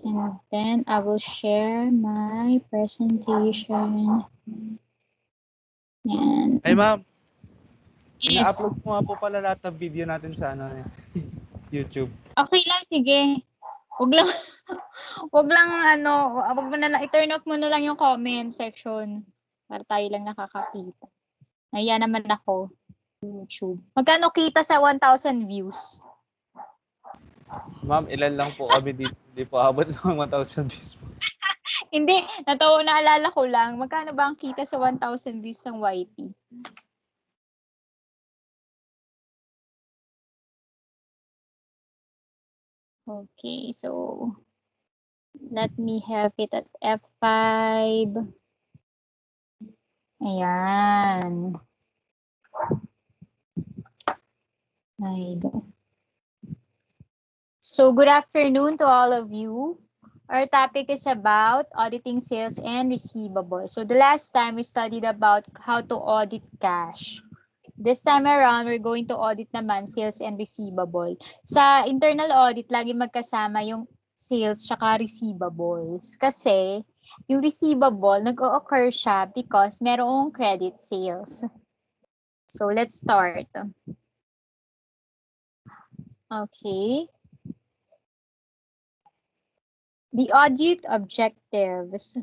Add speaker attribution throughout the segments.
Speaker 1: And then I will share my presentation. And
Speaker 2: Ay, ma'am.
Speaker 1: yes.
Speaker 2: Ina-upload ko nga po pala lahat ng video natin sa YouTube.
Speaker 1: Okay lang, sige. Wag lang, wag lang wag mo na lang, i-turn off mo na lang yung comment section para tayo lang nakakakita. Ayan naman ako, YouTube. Magkano kita sa 1,000 views?
Speaker 2: Ma'am, ilan lang po kami dito. Hindi po abot ng 1,000 views po.
Speaker 1: Hindi, naalala ko lang. Magkano ba ang kita sa 1,000 views ng YT? Okay, so let me have it at F5. Ayan. There you go. So good afternoon to all of you. Our topic is about auditing sales and receivables. So the last time we studied about how to audit cash. This time around, we're going to audit naman sales and receivable. Sa internal audit, lagi magkasama yung sales tsaka receivables. Kasi yung receivable, nag-o-occur siya because merong credit sales. So let's start. Okay. The audit objectives.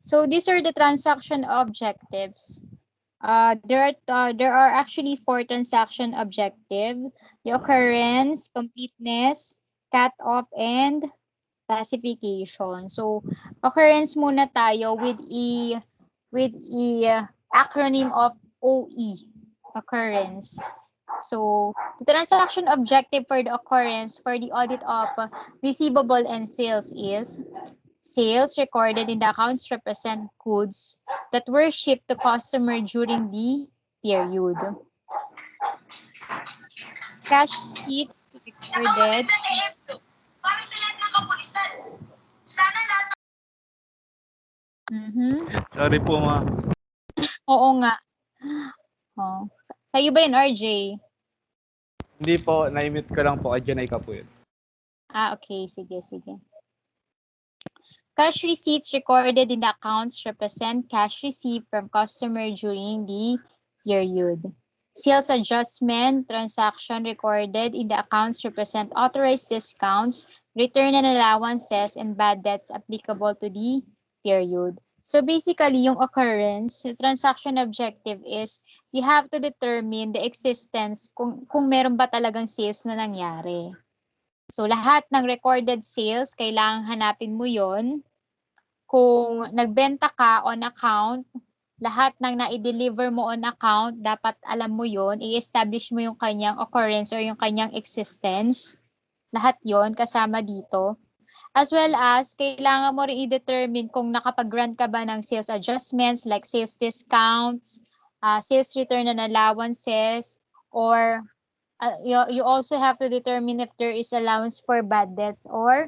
Speaker 1: So these are the transaction objectives. There are actually 4 transaction objectives: the occurrence, completeness, cut-off, and classification. So occurrence muna tayo with a acronym of OE, occurrence. So the transaction objective for the occurrence for the audit of receivable and sales is: sales recorded in the accounts represent goods that were shipped to customer during the period. Cash receipts recorded.
Speaker 3: Para sa lahat ng kapulisan. Sana lahat.
Speaker 2: Sorry po, ma'am.
Speaker 1: Oo nga. Oh. Sa'yo ba yun, RJ?
Speaker 2: Hindi po, na-mute ko lang po. Kay Janay ka po yun.
Speaker 1: Okay. Sige. Cash receipts recorded in the accounts represent cash received from customer during the period. Sales adjustment transaction recorded in the accounts represent authorized discounts, return and allowances, and bad debts applicable to the period. So basically, yung occurrence, the transaction objective is you have to determine the existence kung meron ba talagang sales na nangyari. So lahat ng recorded sales, kailangan hanapin mo yon. Kung nagbenta ka on account, lahat ng na-deliver mo on account, dapat alam mo yon, i-establish mo yung kanyang occurrence or yung kanyang existence. Lahat yon kasama dito. As well as, kailangan mo rin i-determine kung nakapag-grant ka ba ng sales adjustments like sales discounts, sales return and allowances, or you also have to determine if there is allowance for bad debts or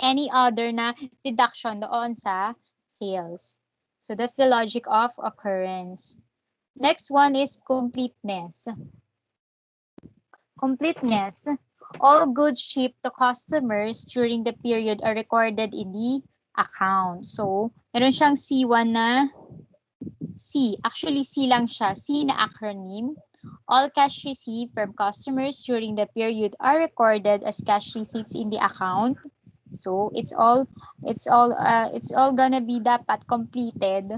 Speaker 1: any other na deduction doon sa sales. So that's the logic of occurrence. Next one is completeness. Completeness. All goods shipped to customers during the period are recorded in the account. So, meron siyang C1 na C. Actually, C lang siya. C na acronym. All cash received from customers during the period are recorded as cash receipts in the account. So it's all gonna be dapat completed.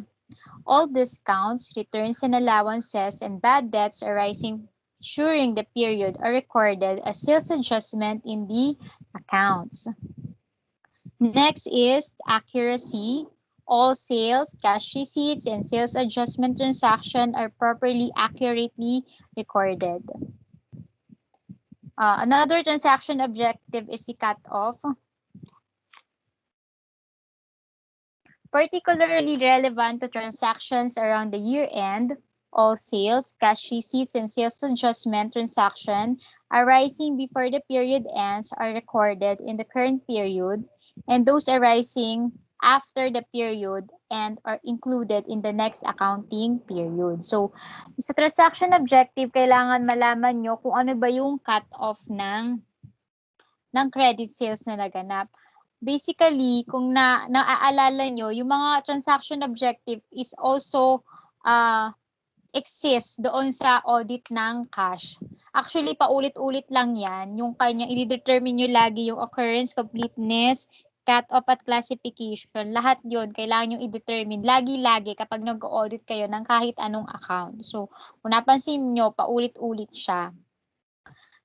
Speaker 1: All discounts, returns and allowances, and bad debts arising during the period are recorded as sales adjustment in the accounts. Next is accuracy. All sales, cash receipts, and sales adjustment transactions are properly accurately recorded. Another transaction objective is the cut-off. Particularly relevant to transactions around the year-end, all sales, cash receipts, and sales adjustment transactions arising before the period ends are recorded in the current period, and those arising after the period end or included in the next accounting period. So, sa transaction objective, kailangan malaman nyo kung ano ba yung cut-off ng credit sales na naganap. Basically, kung naaalala nyo, yung mga transaction objective is also exist doon sa audit ng cash. Actually, paulit-ulit lang yan. Yung kanya, i-determine nyo lagi yung occurrence, completeness, cut-off at classification. Lahat yon kailangan nyo i-determine lagi-lagi kapag nag-audit kayo ng kahit anong account. So, kung napansin nyo, paulit-ulit siya.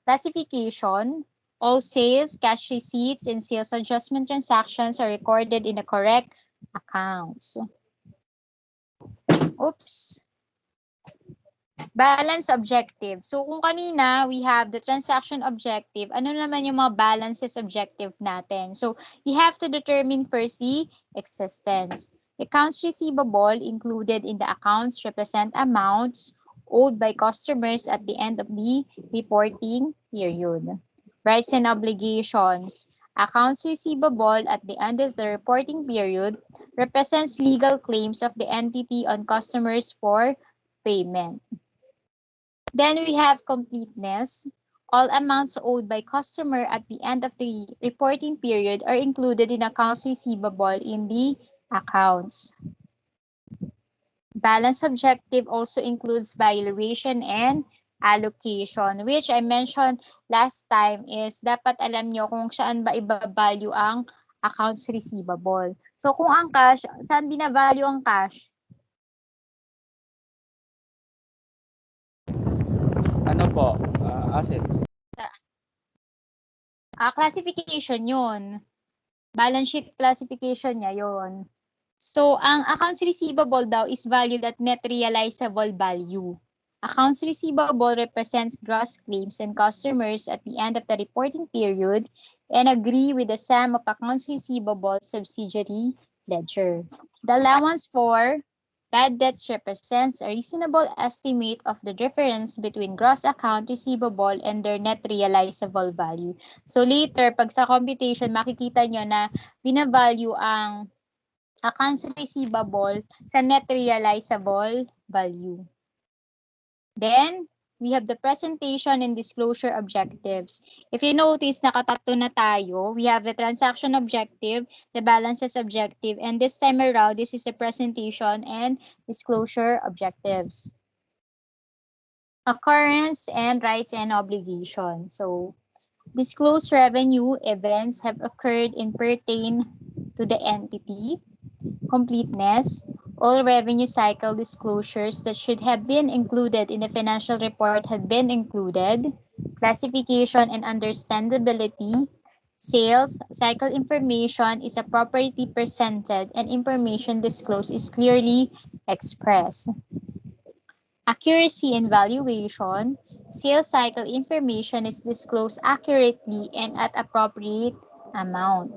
Speaker 1: Classification, all sales, cash receipts, and sales adjustment transactions are recorded in the correct accounts. Oops. Balance objective. So, kung kanina, we have the transaction objective, ano naman yung mga balances objective natin? So, you have to determine first the existence. Accounts receivable included in the accounts represent amounts owed by customers at the end of the reporting period. Rights and obligations. Accounts receivable at the end of the reporting period represents legal claims of the entity on customers for payment. Then we have completeness. All amounts owed by customer at the end of the reporting period are included in accounts receivable in the accounts. Balance objective also includes valuation and allocation, which I mentioned last time is dapat alam nyo kung saan ba iba-value ang accounts receivable. So kung ang cash, saan bina-value ang cash?
Speaker 2: Ano po? Assets.
Speaker 1: Classification yun. Balance sheet classification niya yun. So, ang accounts receivable daw is valued at net realizable value. Accounts receivable represents gross claims and customers at the end of the reporting period and agree with the sum of accounts receivable subsidiary ledger. The allowance for bad debts represents a reasonable estimate of the difference between gross account receivable and their net realizable value. So later, pag sa computation, makikita nyo na binavalue ang accounts receivable sa net realizable value. Then, we have the presentation and disclosure objectives. If you notice, nakatatlo na tayo. We have the transaction objective, the balances objective, and this time around, this is the presentation and disclosure objectives. Occurrence and rights and obligations. So, disclosed revenue events have occurred and pertain to the entity. Completeness. All revenue cycle disclosures that should have been included in the financial report had been included. Classification and understandability. Sales cycle information is appropriately presented and information disclosed is clearly expressed. Accuracy and valuation. Sales cycle information is disclosed accurately and at appropriate amount.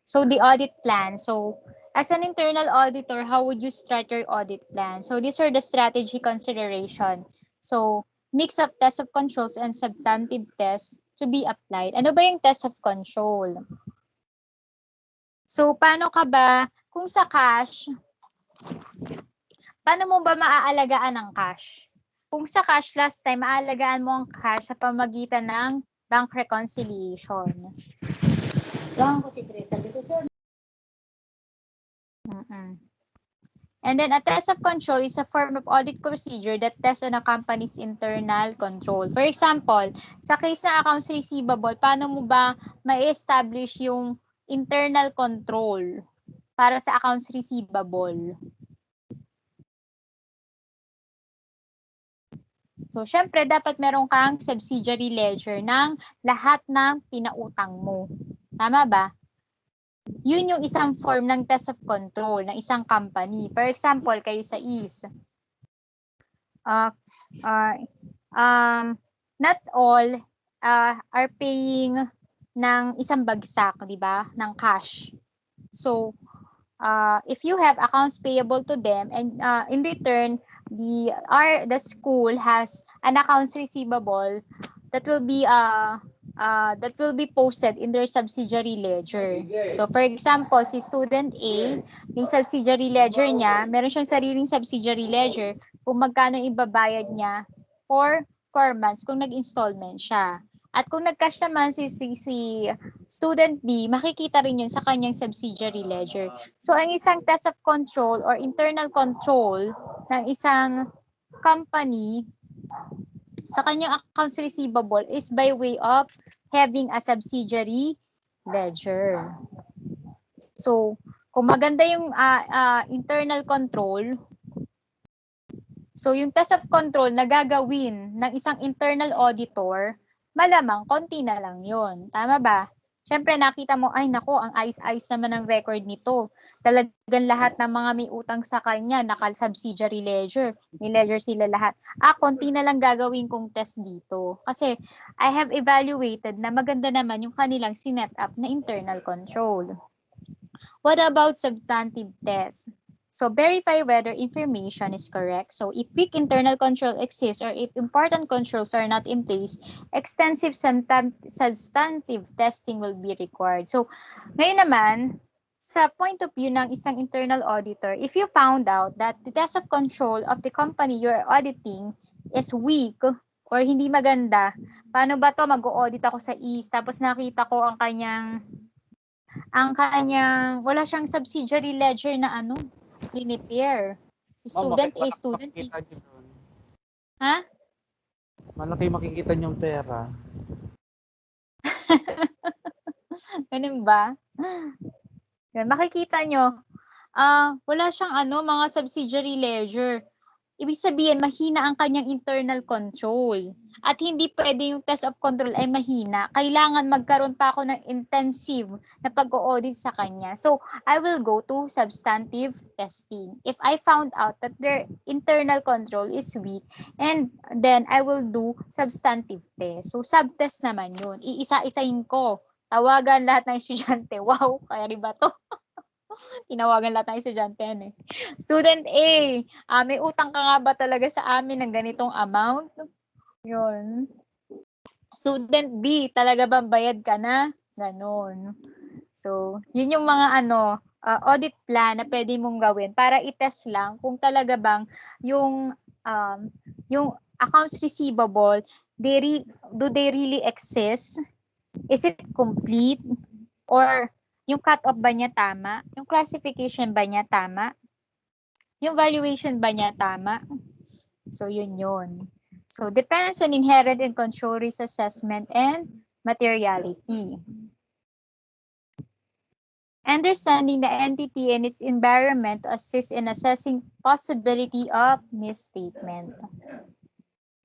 Speaker 1: So the audit plan. So as an internal auditor, how would you start your audit plan? So these are the strategy consideration. So mix of test of controls and substantive tests to be applied. Ano ba yung test of control? So paano ka ba, kung sa cash, paano mo ba maaalagaan ang cash? Kung sa cash last time, maaalagaan mo ang cash sa pamagitan ng bank reconciliation.
Speaker 4: Lang ko si Chris, sabi ko, sir.
Speaker 1: And then a test of control is a form of audit procedure that tests on a company's internal control. For example, sa case ng accounts receivable, paano mo ba ma-establish yung internal control para sa accounts receivable? So, syempre, dapat meron kang subsidiary ledger ng lahat ng pinautang mo. Tama ba? Yun yung isang form ng test of control ng isang company. For example, kayo sa EASE. Not all are paying ng isang bagsak, di ba? Ng cash. So, if you have accounts payable to them and in return, the school has an accounts receivable that will be that will be posted in their subsidiary ledger. So, for example, si student A, yung subsidiary ledger niya, meron siyang sariling subsidiary ledger kung magkano ibabayad niya for 4 months kung nag-installment siya. At kung nag-cash naman si student B, makikita rin yun sa kanyang subsidiary ledger. So, ang isang test of control or internal control ng isang company sa kanyang accounts receivable is by way of having a subsidiary ledger. So, kung maganda yung internal control, so yung test of control na gagawin ng isang internal auditor, malamang konti na lang yun. Tama ba? Siyempre, nakita mo, ay nako, ang ayos-ayos naman ang record nito. Talagang lahat ng mga may utang sa kanya, naka-subsidiary ledger. May ledger sila lahat. Konti na lang gagawin kong test dito. Kasi, I have evaluated na maganda naman yung kanilang sinet up na internal control. What about substantive test? So, verify whether information is correct. So, if weak internal control exists or if important controls are not in place, extensive substantive testing will be required. So, ngayon naman, sa point of view ng isang internal auditor, if you found out that the test of control of the company you're auditing is weak or hindi maganda, paano ba to? Mag-audit ako sa EASE, tapos nakita ko ang kanyang wala siyang subsidiary ledger na prepare. Si student A, student B. Ha?
Speaker 2: Malaki makikita niyong pera.
Speaker 1: Ganun ba? Yan, makikita nyo, wala siyang mga subsidiary ledger. Ibig sabihin, mahina ang kanyang internal control. At hindi pwede yung test of control ay mahina. Kailangan magkaroon pa ako ng intensive na pag-audit sa kanya. So, I will go to substantive testing. If I found out that their internal control is weak, and then I will do substantive test. So, subtest naman yun. Iisa-isahin ko. Tawagan lahat ng estudyante. Wow, kaya rin ba to? Tinawagan lahat ng estudyante yan eh. Student A, may utang ka nga ba talaga sa amin ng ganitong amount? Yun. Student B, talaga bang bayad ka na? Ganon. So, yun yung mga audit plan na pwede mong gawin para i-test lang kung talaga bang yung accounts receivable, do they really exist? Is it complete? Or yung cut-off ba niya tama? Yung classification ba niya tama? Yung valuation ba niya tama? So, yun yun. So, depends on inherent and control risk assessment and materiality. Understanding the entity and its environment to assist in assessing possibility of misstatement.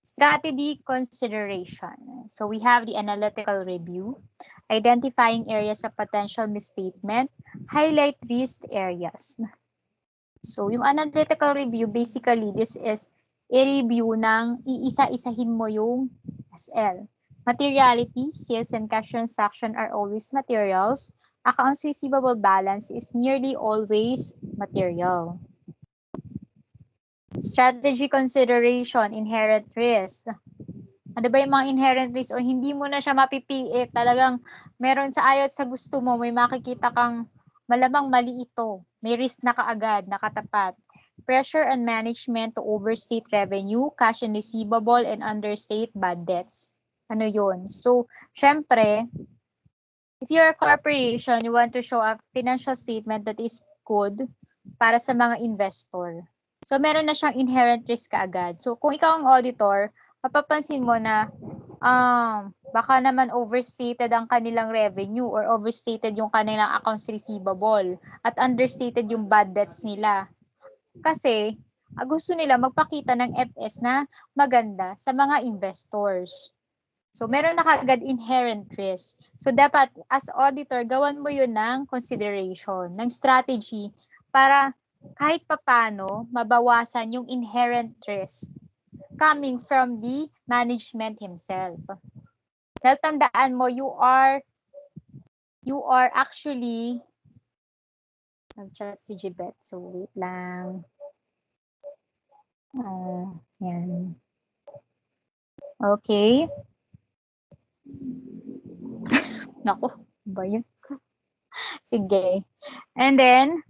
Speaker 1: Strategy consideration. So we have the analytical review, identifying areas of potential misstatement, highlight risk areas. So yung analytical review, basically this is i-review ng iisa-isahin mo yung SL. Materiality, sales and cash transaction are always materials. Accounts receivable balance is nearly always material. Strategy consideration, inherent risk. Ano ba yung mga inherent risk o hindi mo na siya mapipiit, talagang meron sa ayaw sa gusto mo, may makikita kang malamang mali ito, may risk na kaagad, nakatapat. Pressure on management to overstate revenue, cash and receivable, and understate bad debts. Ano yun? So, syempre, if you're a corporation, you want to show a financial statement that is good para sa mga investor. So, meron na siyang inherent risk kaagad. So, kung ikaw ang auditor, mapapansin mo na baka naman overstated ang kanilang revenue or overstated yung kanilang accounts receivable at understated yung bad debts nila. Kasi, gusto nila magpakita ng FS na maganda sa mga investors. So, meron na kaagad inherent risk. So, dapat as auditor, gawan mo yun ng consideration, ng strategy para kahit papano mabawasan yung inherent risk coming from the management himself. Dahil tandaan mo, you are actually, nag-chat si Jibet, so wait lang. Yan. Okay. Naku, ba yun? Sige. And then,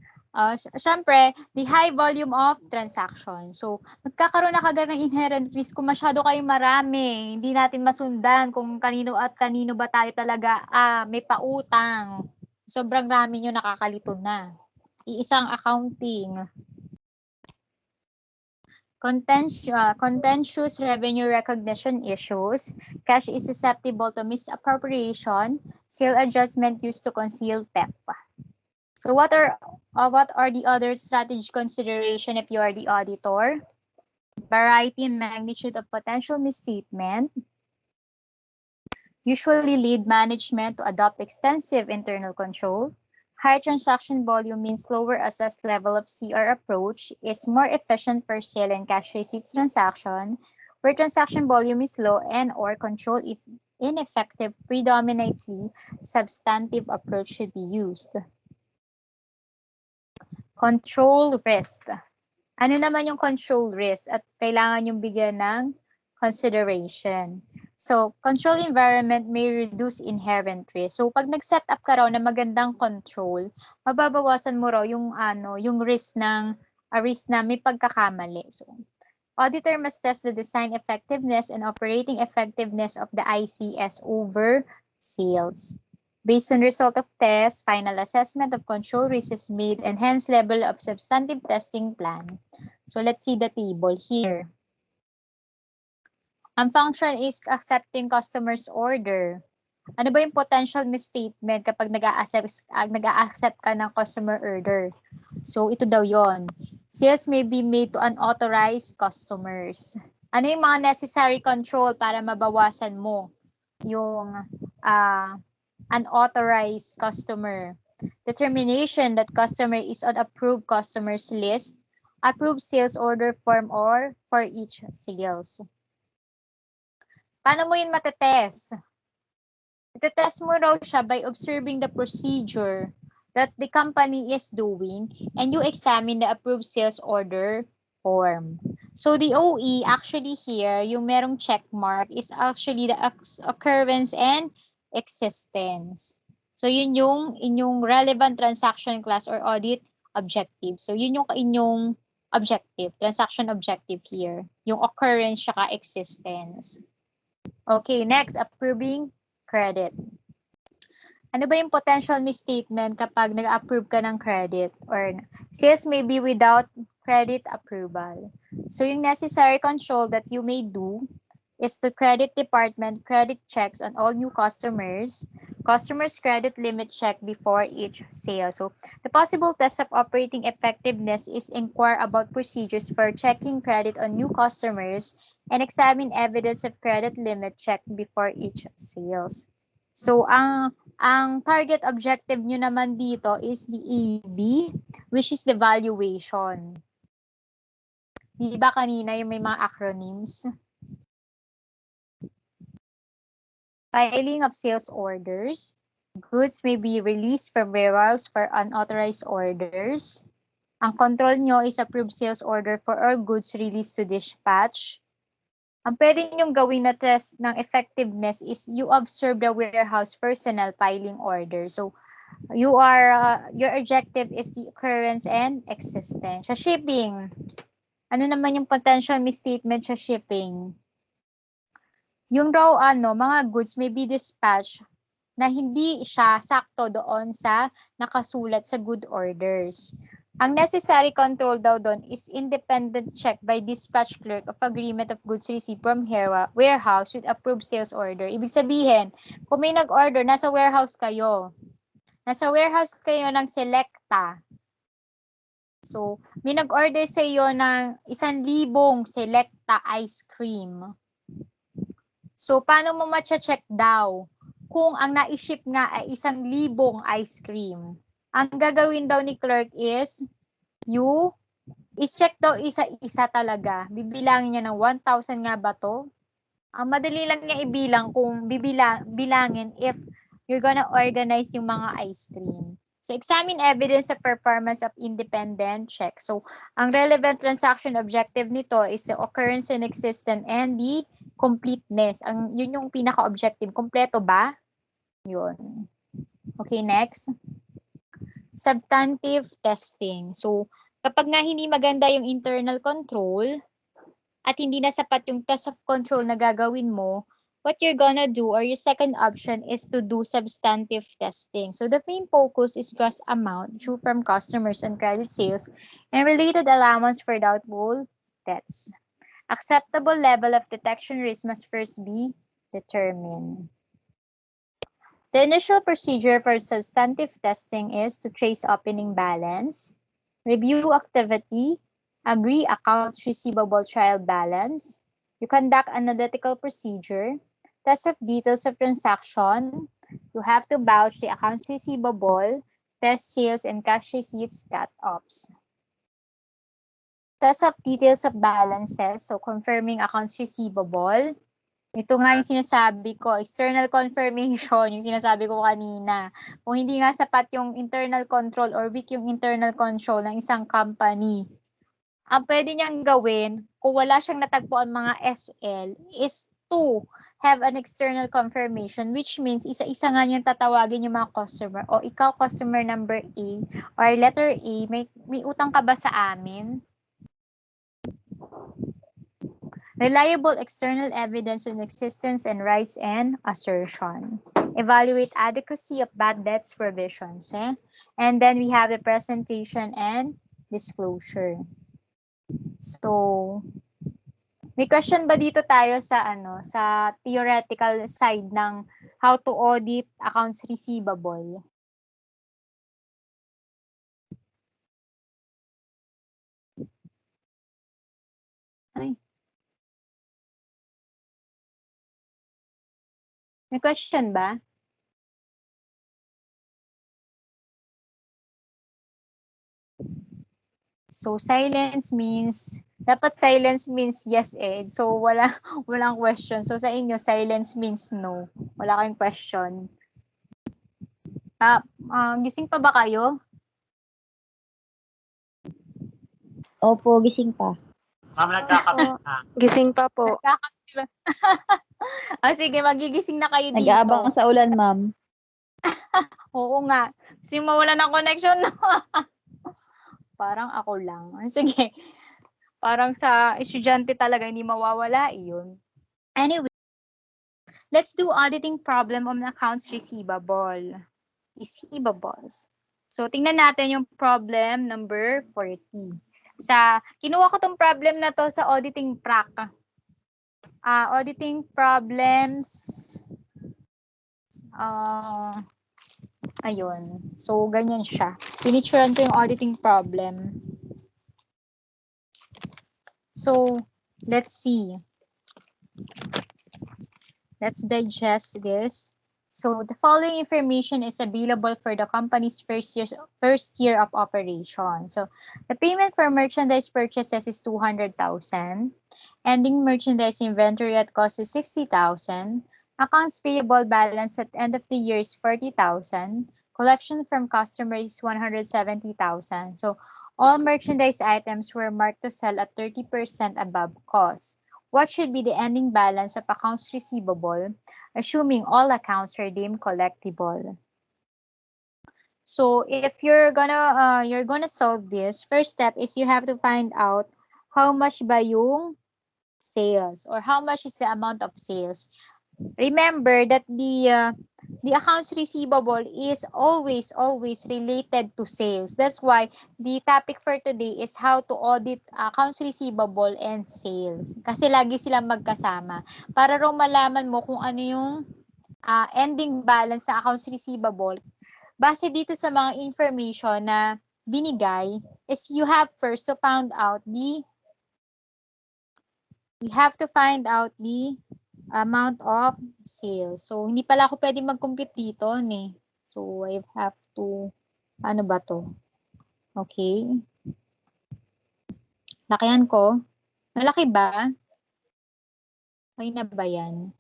Speaker 1: syempre, the high volume of transaction. So, magkakaroon na kagad ng inherent risk kung masyado kayong marami. Hindi natin masundan kung kanino at kanino ba tayo talaga may pautang. Sobrang rami nyo, nakakalito na. Iisang accounting. Contentious revenue recognition issues. Cash is susceptible to misappropriation. Sale adjustment used to conceal theft. So what are the other strategy consideration if you are the auditor? Variety and magnitude of potential misstatement. Usually lead management to adopt extensive internal control. High transaction volume means lower assessed level of CR approach is more efficient for sale and cash receipts transaction, where transaction volume is low and or control ineffective, predominantly substantive approach should be used. Control risk. Ano naman yung control risk at kailangan yung bigyan ng consideration? So, control environment may reduce inherent risk. So, pag nag-set up ka raw na magandang control, mababawasan mo raw yung risk na may pagkakamali. So, auditor must test the design effectiveness and operating effectiveness of the ICS over sales. Based on result of test, final assessment of control risk is made and hence level of substantive testing plan. So let's see the table here. Ang function is accepting customer's order. Ano ba yung potential misstatement kapag nag-a-accept ka ng customer order? So ito daw yon. Sales may be made to unauthorized customers. Ano yung mga necessary control para mabawasan mo yung unauthorized customer? Determination that customer is on approved customers list, approved sales order form or for each sales. Paano mo yun matetest? Itetest mo raw siya by observing the procedure that the company is doing and you examine the approved sales order form. So the OE actually here, yung merong check mark is actually the occurrence and existence. So yun yung inyong relevant transaction class or audit objective. So yun yung inyong objective, transaction objective here, yung occurrence saka existence. Okay, next, approving credit. Ano ba yung potential misstatement kapag nag-approve ka ng credit or sales may be without credit approval? So yung necessary control that you may do is the credit department credit checks on all new customers, customers credit limit check before each sale. So the possible test of operating effectiveness is inquire about procedures for checking credit on new customers and examine evidence of credit limit check before each sales. So ang target objective nyo naman dito is the EB, which is the valuation. Di ba kanina yung may mga acronyms? Filing of sales orders. Goods may be released from warehouse for unauthorized orders. Ang control nyo is approved sales order for all goods released to dispatch. Ang pwede nyong gawin na test ng effectiveness is you observe the warehouse personnel filing order. So, your objective is the occurrence and existence. Sa shipping, ano naman yung potential misstatement sa shipping? Yung raw mga goods may be dispatched na hindi siya sakto doon sa nakasulat sa good orders. Ang necessary control daw doon is independent check by dispatch clerk of agreement of goods received from warehouse with approved sales order. Ibig sabihin, kung may nag-order, nasa warehouse kayo. Nasa warehouse kayo ng Selecta. So, may nag-order sa iyo ng 1,000 Selecta ice cream. So, paano mo matcha-check daw kung ang na-ship nga ay 1,000 ice cream? Ang gagawin daw ni clerk is, is-check daw isa-isa talaga. Bibilangin niya ng 1,000 nga ba to? Ang madali lang niya ibilang kung bilangin if you're gonna organize yung mga ice cream. So, examine evidence of performance of independent check. So, ang relevant transaction objective nito is the occurrence and existence and the completeness. Yun yung pinaka-objective. Kompleto ba? Yun. Okay, next. Substantive testing. So, kapag nga hindi maganda yung internal control at hindi na sapat yung test of control na gagawin mo, what you're gonna do or your second option is to do substantive testing. So, the main focus is gross amount due from customers on credit sales and related allowance for doubtful debts. Acceptable level of detection risk must first be determined. The initial procedure for substantive testing is to trace opening balance, review activity, agree accounts receivable trial balance. You conduct analytical procedure, test of details of transaction. You have to vouch the accounts receivable, test sales and cash receipts cut-offs. Test of details of balances, so confirming accounts receivable. Ito nga yung sinasabi ko, external confirmation, yung sinasabi ko kanina. Kung hindi nga sapat yung internal control or weak yung internal control ng isang company, ang pwede niyang gawin, kung wala siyang natagpuan mga SL, is to have an external confirmation, which means isa-isa nga niyang tatawagin yung mga customer. O ikaw, customer number A, or letter A, may utang ka ba sa amin? Reliable external evidence on existence and rights and assertion. Evaluate adequacy of bad debts provisions. And then we have the presentation and disclosure. So, may question ba dito tayo sa sa theoretical side ng how to audit accounts receivable? Ay. May question ba? So, dapat silence means yes eh. So, walang question. So, sa inyo, silence means no. Wala kayong question. Gising pa ba kayo?
Speaker 4: Opo, gising pa.
Speaker 5: Ma'am, nagkakape na.
Speaker 6: Gising pa po.
Speaker 1: Sige, magigising na kayo dito.
Speaker 4: Nag-aabang sa ulan, ma'am.
Speaker 1: Oo nga. Kasi mawala ng connection. Parang ako lang. Sige. Parang sa estudyante talaga hindi mawawala yun. Anyway, let's do auditing problem on accounts receivable. Receivables. So, tingnan natin yung problem number 40. Kinuha ko tong problem na to sa auditing prac. Auditing problems. Ayun. So, ganyan siya. Pinicturean ko yung auditing problem. So, let's see. Let's digest this. So, the following information is available for the company's first year of operation. So, the payment for merchandise purchases is 200,000. Ending merchandise inventory at cost is 60,000. Accounts payable balance at end of the year is 40,000. Collection from customers is 170,000. So, all merchandise items were marked to sell at 30% above cost. What should be the ending balance of accounts receivable, assuming all accounts are deemed collectible? So, if you're gonna solve this, first step is you have to find out how much ba yung sales or how much is the amount of sales. Remember that the accounts receivable is always related to sales. That's why the topic for today is how to audit accounts receivable and sales. Kasi lagi silang magkasama. Para raw malaman mo kung ano yung ending balance sa accounts receivable. Base dito sa mga information na binigay is you have first to find out the amount of sales. So, hindi pala ako pwede mag-compute dito, So, I have to, ano ba to? Okay. Lakihan ko. Malaki ba? Okay na ba yan?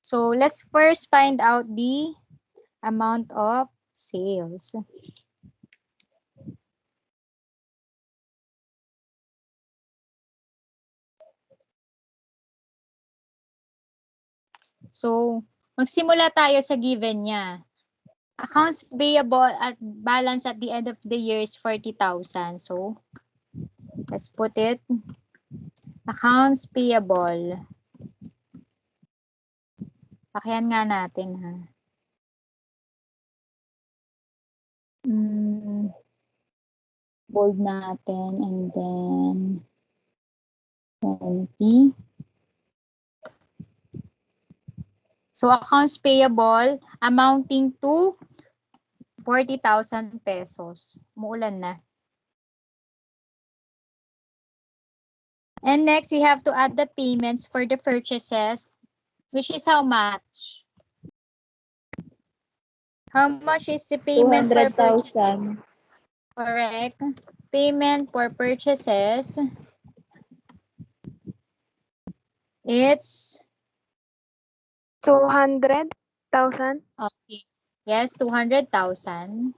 Speaker 1: So, let's first find out the amount of sales. So, magsimula tayo sa given niya. Accounts payable at balance at the end of the year is 40,000. So, let's put it. Accounts payable. Pakihan nga natin, ha. Bold natin and then 20. So, accounts payable amounting to 40,000 pesos. Umuulan na. And next, we have to add the payments for the purchases, which is how much? How much is the payment for purchases?
Speaker 4: 200,000.
Speaker 1: Correct. Payment for purchases. It's
Speaker 6: 200,000.
Speaker 1: okay. Yes, 200,000.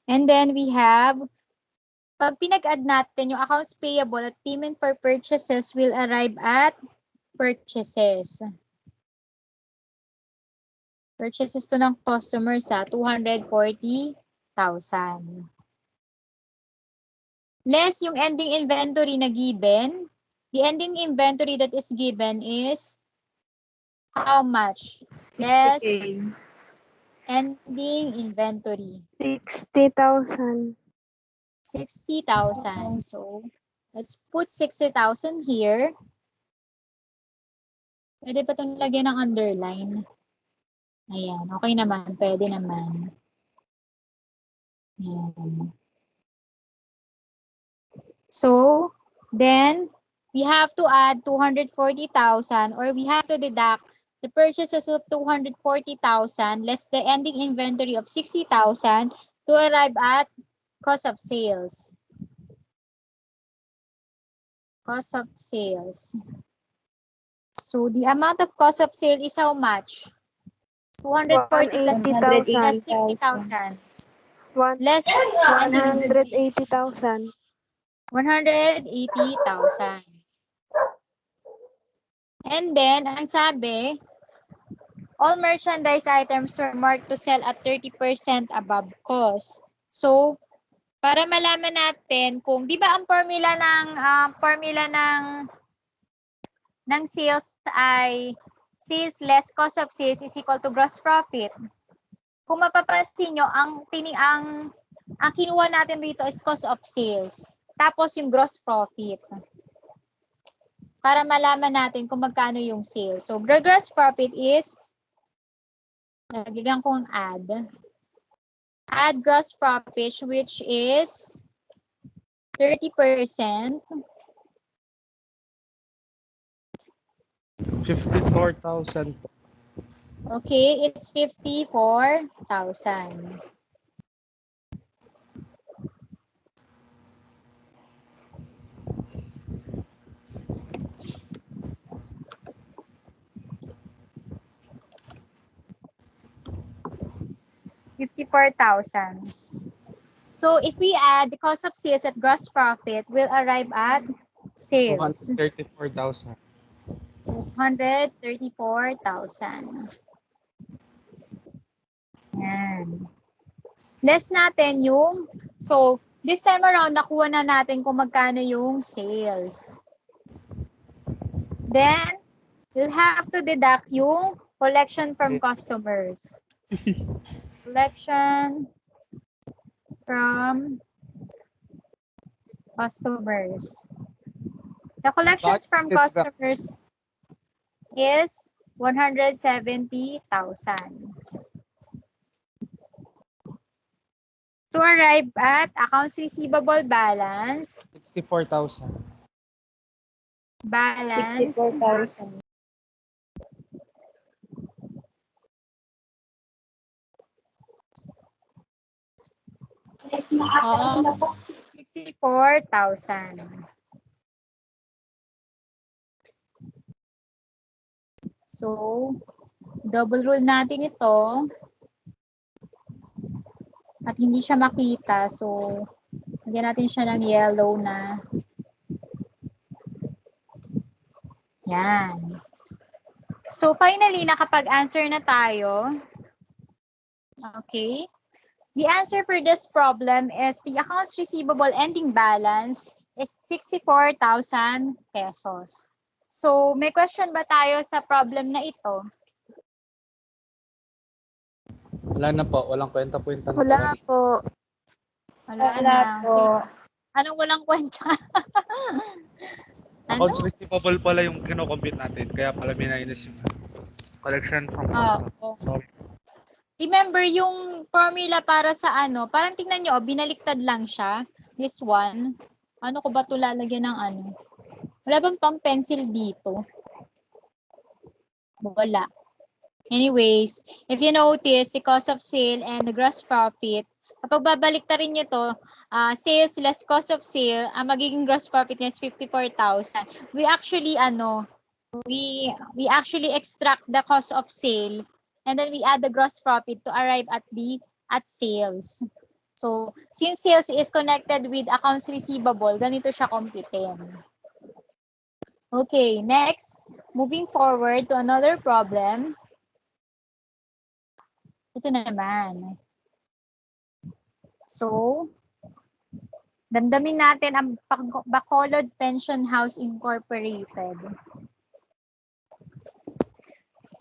Speaker 1: And then we have, pag pinag-add natin yung accounts payable at payment for purchases will arrive at purchases. Purchases to ng customers sa 240,000. Less yung ending inventory na given. The ending inventory that is given is how much? Less ending inventory.
Speaker 6: 60,000.
Speaker 1: 60,000. So, let's put 60,000 here. Pwede pa itong lagyan ng underline. Ayan, okay naman. Pwede naman. Ayan. So, then, we have to add 240,000 or we have to deduct the purchases of 240,000 less the ending inventory of 60,000 to arrive at cost of sales. Cost of sales. So, the amount of cost of sale is how much? 240 plus 60,000. Less
Speaker 6: 180,000.
Speaker 1: 180,000. And then, ang sabi, all merchandise items were marked to sell at 30% above cost. So, para malaman natin kung, di ba ang formula ng sales ay sales less cost of sales is equal to gross profit. Kung mapapansin nyo, ang kinuha natin dito is cost of sales. Tapos yung gross profit. Para malaman natin kung magkano yung sales. So, the gross profit is, lagyan kong add. Add gross profit, which is 30%.
Speaker 2: 54,000 po.
Speaker 1: Okay, it's 54,000. $54,000. So if we add the cost of sales at gross profit, we'll arrive at sales.
Speaker 2: 234,000.
Speaker 1: 234,000. Yan. Less natin yung, so this time around, nakuha na natin kung magkano yung sales. Then, we'll have to deduct yung collection from customers. Collection from customers. The collections from customers is 170,000. To arrive at accounts receivable balance.
Speaker 2: 64,000.
Speaker 1: Balance.
Speaker 4: 64,000.
Speaker 1: Of 64,000. So, double rule natin ito. At hindi siya makita. So, lagyan natin siya ng yellow na. Yan. So finally, nakapag-answer na tayo. Okay. The answer for this problem is the accounts receivable ending balance is 64,000 pesos. So may question ba tayo sa problem na ito?
Speaker 2: Wala na po. Walang kwenta-kwenta na
Speaker 6: Wala
Speaker 2: po.
Speaker 6: po.
Speaker 1: Wala
Speaker 4: Wala
Speaker 1: na.
Speaker 4: po.
Speaker 1: Sige. Anong walang kwenta? Ano?
Speaker 2: Accounts receivable pala yung kino-compute natin. Kaya pala minus yung collection from customer.
Speaker 1: Oo.
Speaker 2: Sorry.
Speaker 1: Remember yung formula para sa ano, parang tingnan nyo, binaliktad lang siya. This one. Ano ko ba ito lalagyan ng ano? Wala bang pang pencil dito? Wala. Anyways, if you notice, the cost of sale and the gross profit, kapag babaliktarin nyo to, sales less cost of sale, ang magiging gross profit niya is 54,000. We actually, we actually extract the cost of sale and then we add the gross profit to arrive at sales. So, since sales is connected with accounts receivable, ganito siya computin. Okay, next, moving forward to another problem. Ito naman. So, damdamin natin ang Bacolod Pension House Incorporated.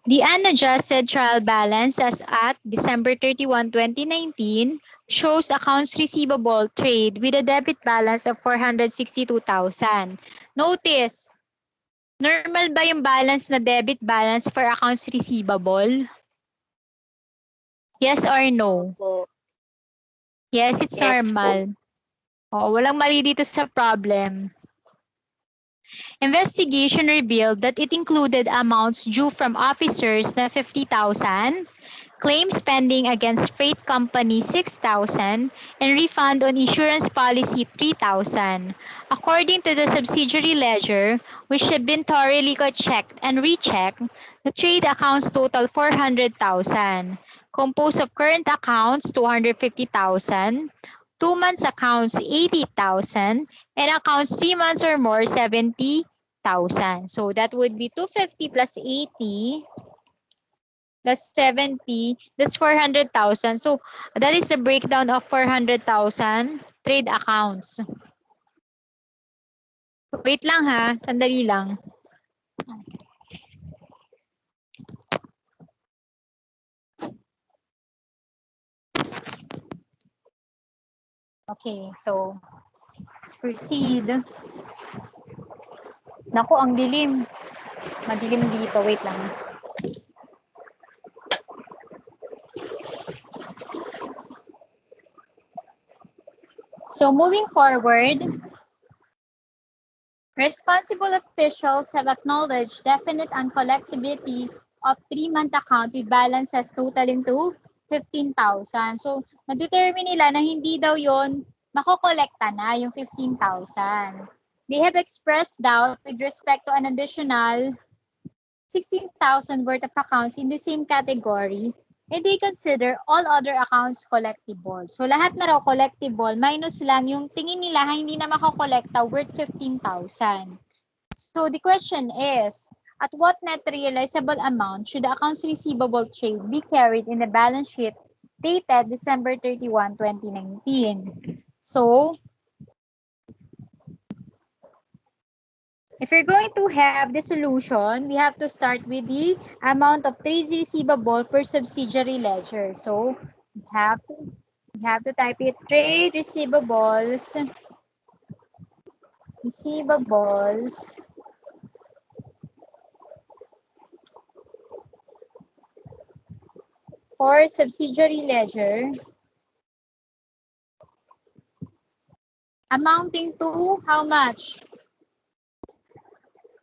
Speaker 1: The unadjusted trial balance as at December 31, 2019 shows accounts receivable trade with a debit balance of 462,000. Notice, normal ba yung balance na debit balance for accounts receivable? Yes or no?
Speaker 4: Po.
Speaker 1: Yes, it's
Speaker 4: Yes
Speaker 1: normal. Oh, walang mali dito sa problem. Investigation revealed that it included amounts due from officers na 50,000, claims pending against freight company 6,000, and refund on insurance policy 3,000. According to the subsidiary ledger, which had been thoroughly checked and rechecked, the trade accounts total 400,000, composed of current accounts 250,000, 2 months accounts 80,000, and accounts 3 months or more 70,000. So that would be 250 plus 80 plus 70, that's 400,000. So that is the breakdown of 400,000 trade accounts. Wait lang ha, sandali lang. Okay, so let's proceed. Naku, ang dilim. Madilim dito, wait lang. So moving forward, responsible officials have acknowledged definite uncollectibility of 3-month account with balances totaling to 15,000. So, na-determine nila na hindi daw yon makokolekta na yung 15,000. They have expressed doubt with respect to an additional 16,000 worth of accounts in the same category, and they consider all other accounts collectible. So lahat na raw collectible, minus lang yung tingin nila hindi na makokolekta worth 15,000. So the question is, at what net realizable amount should the accounts receivable trade be carried in the balance sheet dated December 31, 2019? So, if you're going to have the solution, we have to start with the amount of trade receivable per subsidiary ledger. So we have to type it trade receivables for subsidiary ledger amounting to how much?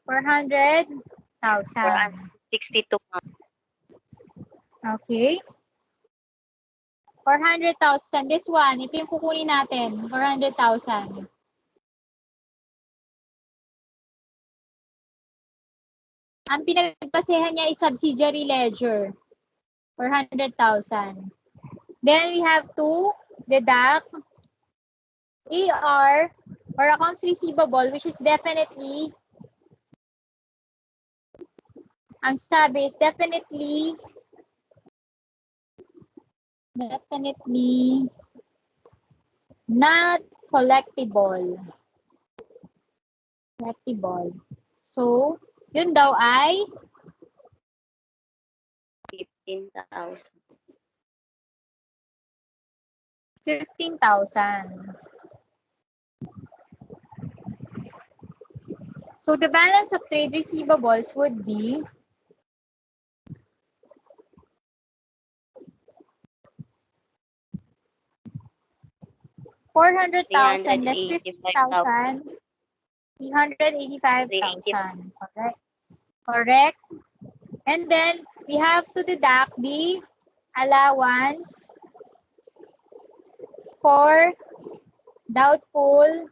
Speaker 1: 400,000.
Speaker 4: 462.
Speaker 1: Okay. 400,000. This one, ito yung kukunin natin. 400,000. Ang pinagpasehan niya is subsidiary ledger. 400,000. Then we have to deduct AR or accounts receivable, which is definitely Ang sabi is definitely not collectible. So, yun daw ay
Speaker 4: 15,000.
Speaker 1: 15,000. So, the balance of trade receivables would be $400,000 less 50,000, 385,000. Correct. Correct. And then we have to deduct the allowance for doubtful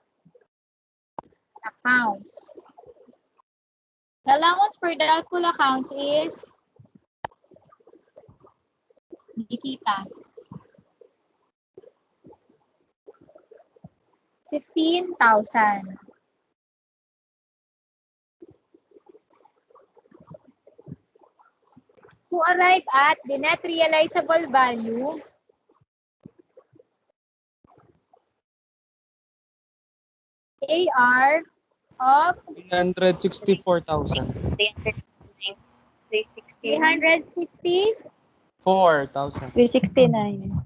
Speaker 1: accounts. The allowance for doubtful accounts is hindi kita. 16,000. To arrive at the net realizable value, AR of
Speaker 7: 364,000.
Speaker 1: 360,
Speaker 7: 4,000.
Speaker 6: 369.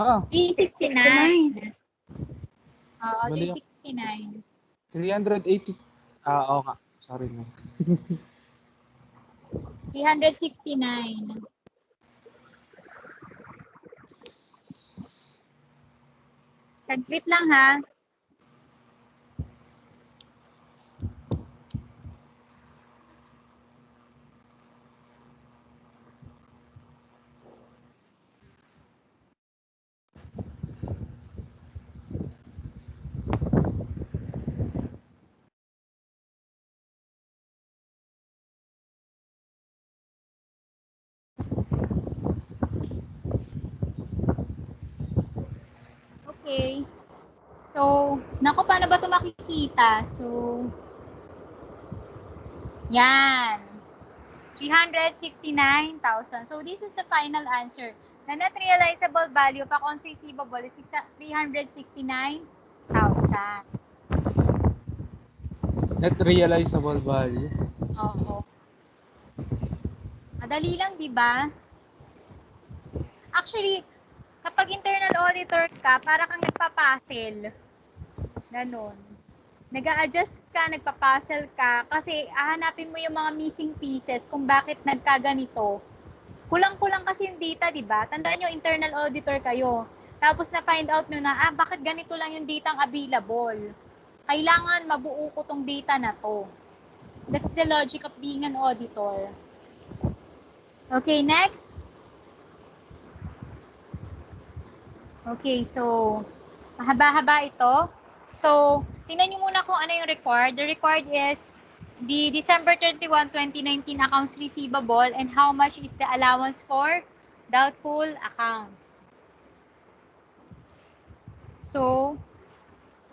Speaker 7: Ha?
Speaker 1: 369. Oo,
Speaker 7: Mali ako.
Speaker 1: 369.
Speaker 7: 380. Oo nga. Sorry na.
Speaker 1: 369. Saglit lang ha. Okay. So, naku, paano ba ito makikita? So, yan. 369,000. So, this is the final answer. The net realizable value of accounts receivable is 369,000.
Speaker 7: Net realizable value.
Speaker 1: Oo. Madali lang, di ba? Actually, kapag internal auditor ka, para kang nagpapuzzle. Ganon. Nag-a-adjust ka, nagpapuzzle ka, kasi hahanapin mo yung mga missing pieces kung bakit nagkaganito. Kulang-kulang kasi yung data, di ba? Tandaan nyo, internal auditor kayo. Tapos na-find out nyo na, bakit ganito lang yung data ang available? Kailangan mabuo ko tong data na to. That's the logic of being an auditor. Okay, next. Okay, so, mahaba-haba ito. So, tingnan nyo muna kung ano yung required. The required is the December 31, 2019 accounts receivable and how much is the allowance for doubtful accounts. So,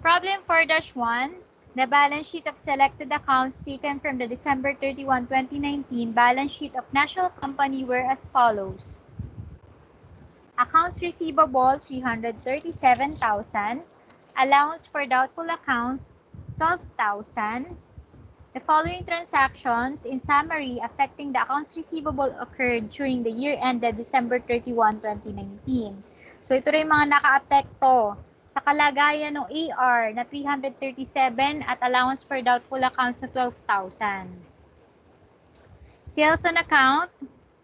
Speaker 1: problem 4-1, the balance sheet of selected accounts taken from the December 31, 2019 balance sheet of national company were as follows. Accounts receivable, 337,000. Allowance for doubtful accounts, 12,000. The following transactions, in summary, affecting the accounts receivable occurred during the year ended December 31, 2019. So, ito rin mga naka-apekto sa kalagayan ng AR na 337 at allowance for doubtful accounts na 12,000. Sales on account,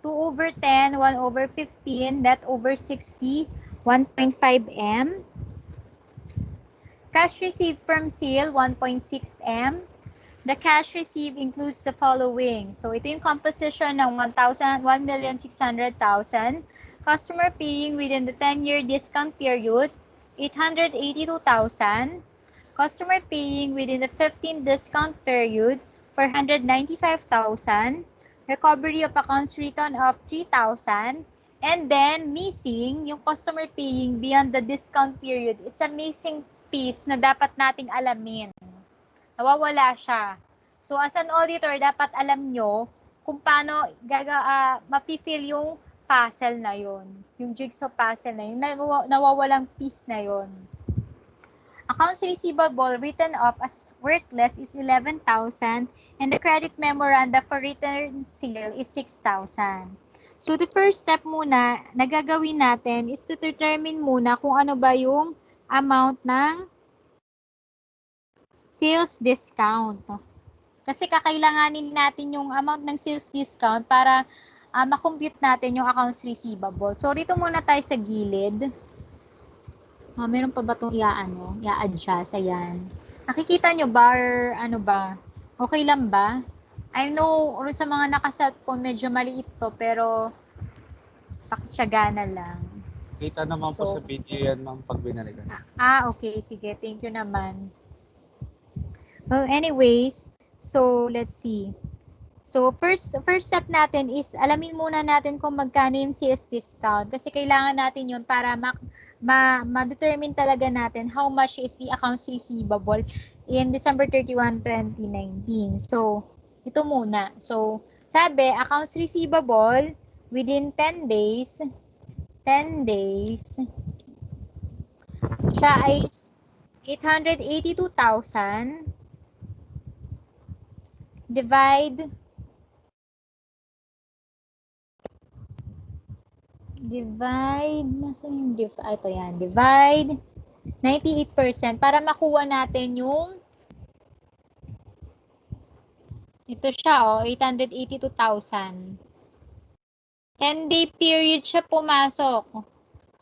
Speaker 1: 2/10, 1/15, net over 60, 1.5 M. Cash received from sale, 1.6 M. The cash received includes the following. So, ito yung composition ng 1,600,000. Customer paying within the 10-year discount period, 882,000. Customer paying within the 15 discount period, 495,000. Recovery of accounts written off, 3,000. And then, missing, yung customer paying beyond the discount period. It's a missing piece na dapat nating alamin. Nawawala siya. So, as an auditor, dapat alam nyo kung paano mapifill yung puzzle na yon, yung jigsaw puzzle na yun, nawawalang piece na yon. Accounts receivable written off as worthless is 11,000 and the credit memoranda for return sale is 6,000. So the first step muna na gagawin natin is to determine muna kung ano ba yung amount ng sales discount. Kasi kakailanganin natin yung amount ng sales discount para makompute natin yung accounts receivable. So rito muna tayo sa gilid. Meron pa ba itong i-adjust? Ayan. Nakikita nyo ba or ano ba? Okay lang ba? I know, sa mga naka-cellphone, medyo maliit to, pero pakitsagana lang.
Speaker 2: Kita naman po sa video yan, ma'am, pag binalikan.
Speaker 1: Okay. Sige. Thank you naman. Well, anyways, so let's see. So, first step natin is alamin muna natin kung magkano yung sales discount kasi kailangan natin yun para ma-determine talaga natin how much is the accounts receivable in December 31, 2019. So, ito muna. So, sabi, accounts receivable within 10 days, siya ay 882,000 divide 98% para makuha natin yung ito siya 882,000. 10-day period siya pumasok.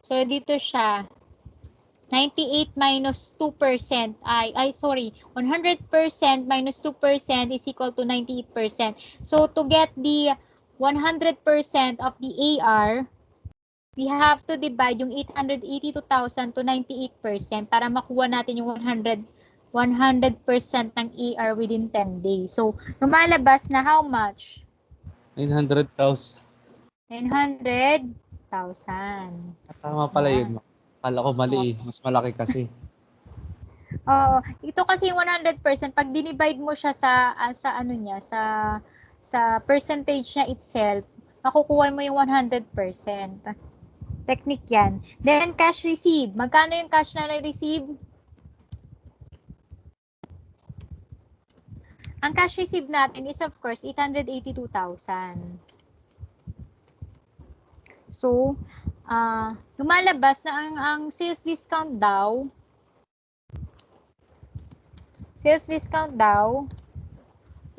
Speaker 1: So dito siya 98 minus 2% 100% minus 2% is equal to 98%. So to get the 100% of the AR, we have to divide yung 882,000 to 98% para makuha natin yung 100% ng AR within 10 days. So, lumalabas na how much?
Speaker 2: 900,000.
Speaker 1: 900,000.
Speaker 2: Tama pala yun, ma'am. Kala ko mali Mas malaki kasi.
Speaker 1: Oo. Ito kasi yung 100%, pag dinivide mo siya sa percentage niya itself, makukuha mo yung 100%. Technique yan. Then, cash received. Magkano yung cash na na-receive? Ang cash received natin is, of course, 882,000. So, lumalabas na ang sales discount daw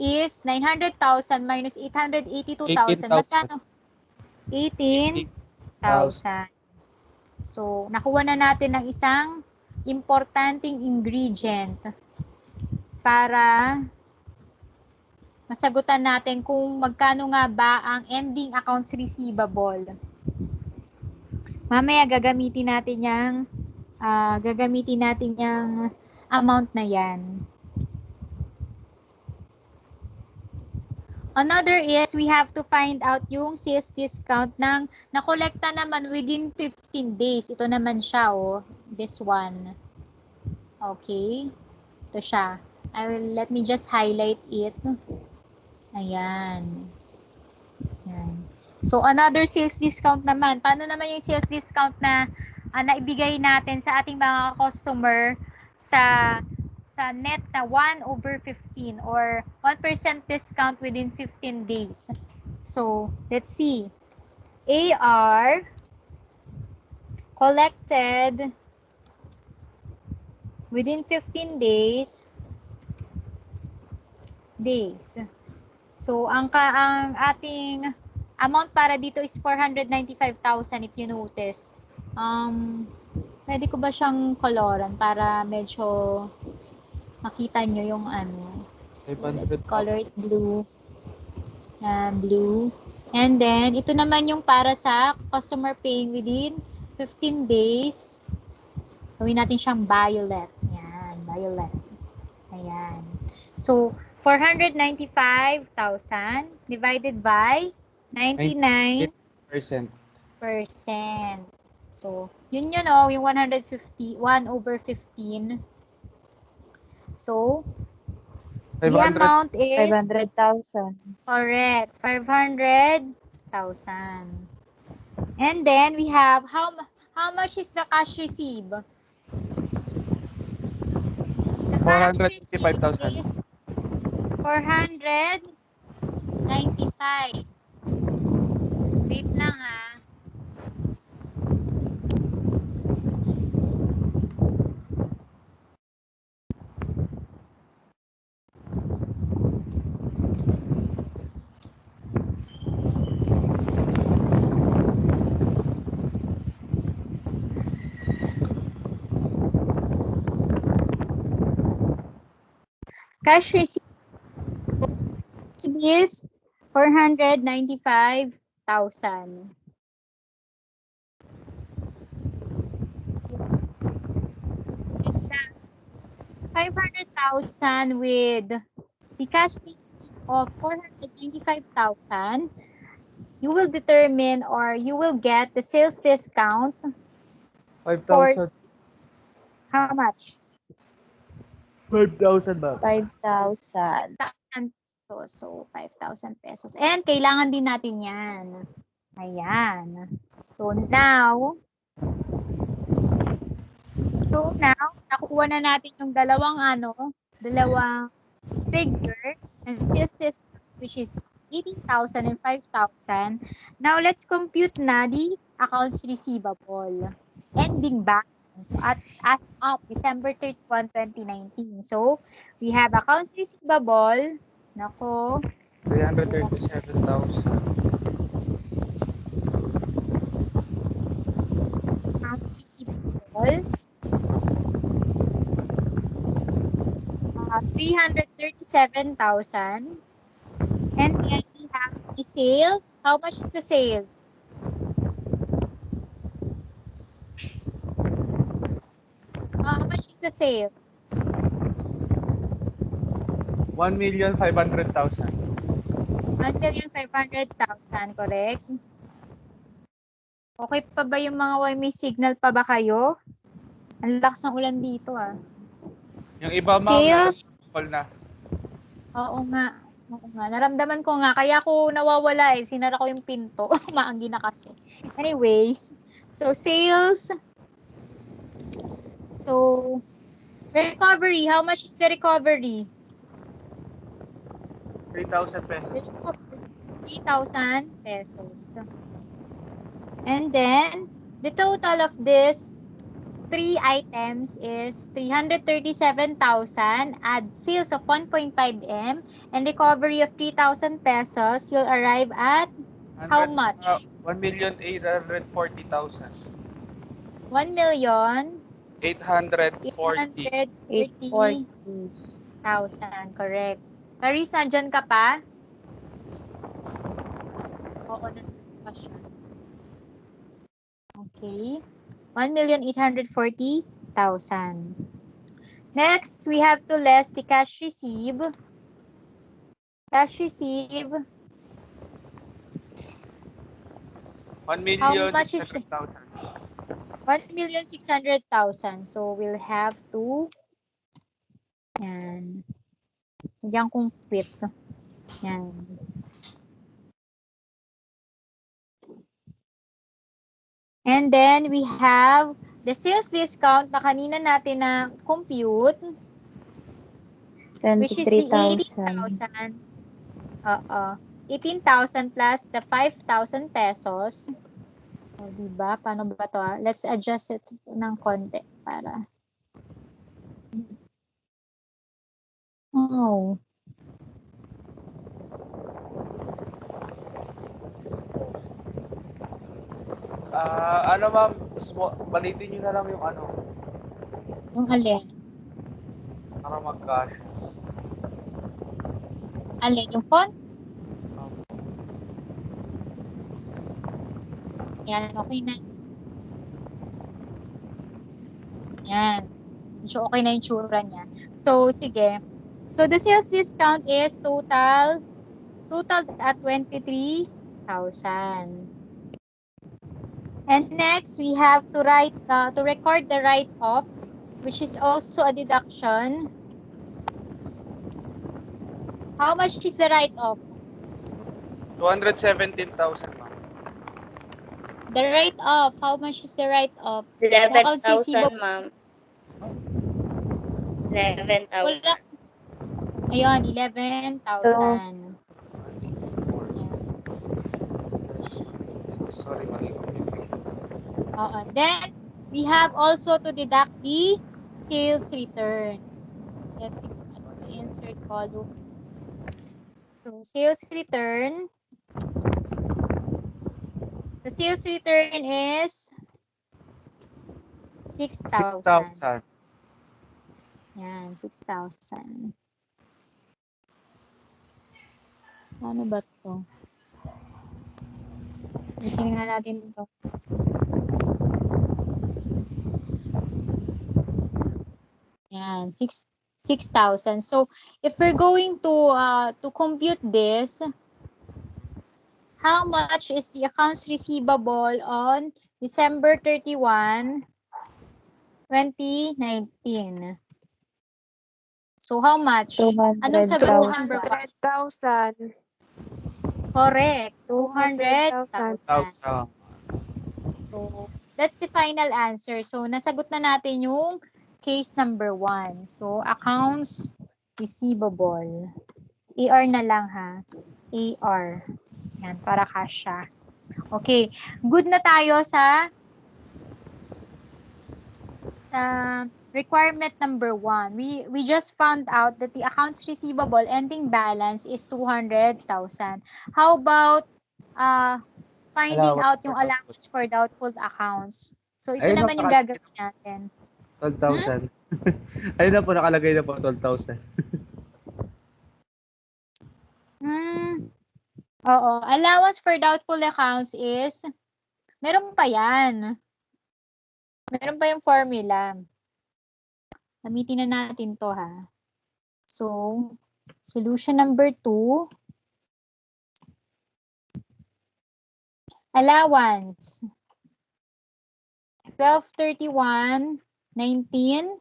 Speaker 1: is 900,000 minus 882,000. Magkano? 18,000. So, nakuha na natin ng isang importanteng ingredient para masagutan natin kung magkano nga ba ang ending accounts receivable. Mamaya gagamitin natin yung amount na yan. Another is we have to find out yung sales discount ng nakolekta naman within 15 days. Ito naman siya, this one. Okay. Ito siya. Let me just highlight it. Ayan. Ayan. So, another sales discount naman. Paano naman yung sales discount na naibigay natin sa ating mga customer sa net na 1/15 or 1% discount within 15 days. So, let's see. AR collected within 15 days. So, ang ating amount para dito is 495,000 if you notice. Pwede ko ba siyang coloran para medyo makita nyo yung So, let's color it blue. Blue. And then, ito naman yung para sa customer paying within 15 days. Gawin natin siyang violet. Yan, violet. Ayan. So, 495,000 divided by 99%. So, yun yung 1/15. So, The
Speaker 2: 500.
Speaker 1: amount is
Speaker 6: 500,000.
Speaker 1: correct, 500,000. And then we have how much is the cash received? The cash received
Speaker 2: 455,000.
Speaker 1: is 495. Wait lang ha. Cash received is 495,000. And that 500,000 with the cash receipt of 495,000, you will determine or you will get the sales discount
Speaker 2: 5,000.
Speaker 1: how much?
Speaker 2: 5,000 ba?
Speaker 6: 5,000.
Speaker 1: 5,000 pesos. So, 5,000 pesos. And kailangan din natin yan. Ayan. So now, nakuha na natin yung dalawang figure ng sales discount, which is 18,000 and 5,000. Now, let's compute na the accounts receivable. Ending balance at December 31, 2019. So, we have accounts receivable. Nako,
Speaker 2: 337,000.
Speaker 1: accounts receivable. 337,000. And then we have the sales. How much is the sales? How much is the sales?
Speaker 2: 1,500,000.
Speaker 1: 1,500,000, correct? Okay pa ba yung mga may signal pa ba kayo? Ang lakas ng ulan dito ah.
Speaker 2: Yung iba, ma'am,
Speaker 1: Sales?
Speaker 2: call na.
Speaker 1: Oo nga. Oo nga. Naramdaman ko nga. Kaya ako nawawala eh. Sinara ko yung pinto. Maanggi na kasi. Anyways. So, sales. So, recovery. How much is the recovery?
Speaker 2: 3,000 pesos.
Speaker 1: 3,000 pesos. And then, the total of this three items is 337,000, add sales of 1.5 M, and recovery of 3,000 pesos, you'll arrive at how much?
Speaker 2: 1,840,000.
Speaker 1: 1,840,000, correct. Clarice, nandyan ka pa? Oo, nandyan pa siya. Okay. 1,840,000. Next, we have to less the cash receive. Cash receive.
Speaker 2: 1,600,000.
Speaker 1: How much is the 1,600,000. So we'll have to yan. Diyan kong quit. Yan. And then we have the sales discount na kanina natin na compute, which is the 18,000. 18,000 plus the 5,000 pesos. O, diba? Paano ba to? Let's adjust it ng konti para. Oh.
Speaker 2: Ano, ma'am, balitin nyo na lang yung ano,
Speaker 1: Yung alin?
Speaker 2: para mag-cash.
Speaker 1: Alin? Yung font? Yan, okay na. Yan. So, okay na yung tsura niya. So, sige. So, the sales discount is total at 23,000. And next, we have to record the write-off, which is also a deduction. How much is the write-off?
Speaker 2: 217,000, ma'am.
Speaker 1: The write-off, how much is the write-off? The accounts
Speaker 4: 11,000,
Speaker 1: receivable.
Speaker 4: ma'am. 11,000.
Speaker 1: Wala. Ayun, 11,000.
Speaker 2: Sorry, mali ko.
Speaker 1: Oo. Then, we have also to deduct the sales return. Let's insert column. So, sales return. The sales return is 6,000.
Speaker 2: 6,000.
Speaker 1: Yan, 6,000. Ano ba to? Isingin na natin ito. Yan, 6,000. So, if we're going to compute this, how much is the accounts receivable on December 31, 2019? So, how much? Anong sagot ng number 1?
Speaker 6: 200,000.
Speaker 1: Correct.
Speaker 6: 200,000.
Speaker 1: 200,000. So, that's the final answer. So, nasagot na natin yung case number 1. So, accounts receivable. AR na lang ha. AR. Yan, para kasya. Okay. Good na tayo sa requirement number 1. We just found out that the accounts receivable ending balance is 200,000. How about finding
Speaker 7: Allowance
Speaker 1: out
Speaker 7: for
Speaker 1: yung allowance for doubtful accounts? So, ito
Speaker 7: Ayun,
Speaker 1: naman yung gagawin natin.
Speaker 7: 12,000. Ayun na po, nakalagay na po, 12,000.
Speaker 1: Oo. Allowance for doubtful accounts is, meron pa yan. Meron pa yung formula. Gamitin na natin to ha. So, solution number 2. Allowance. 12/31/19.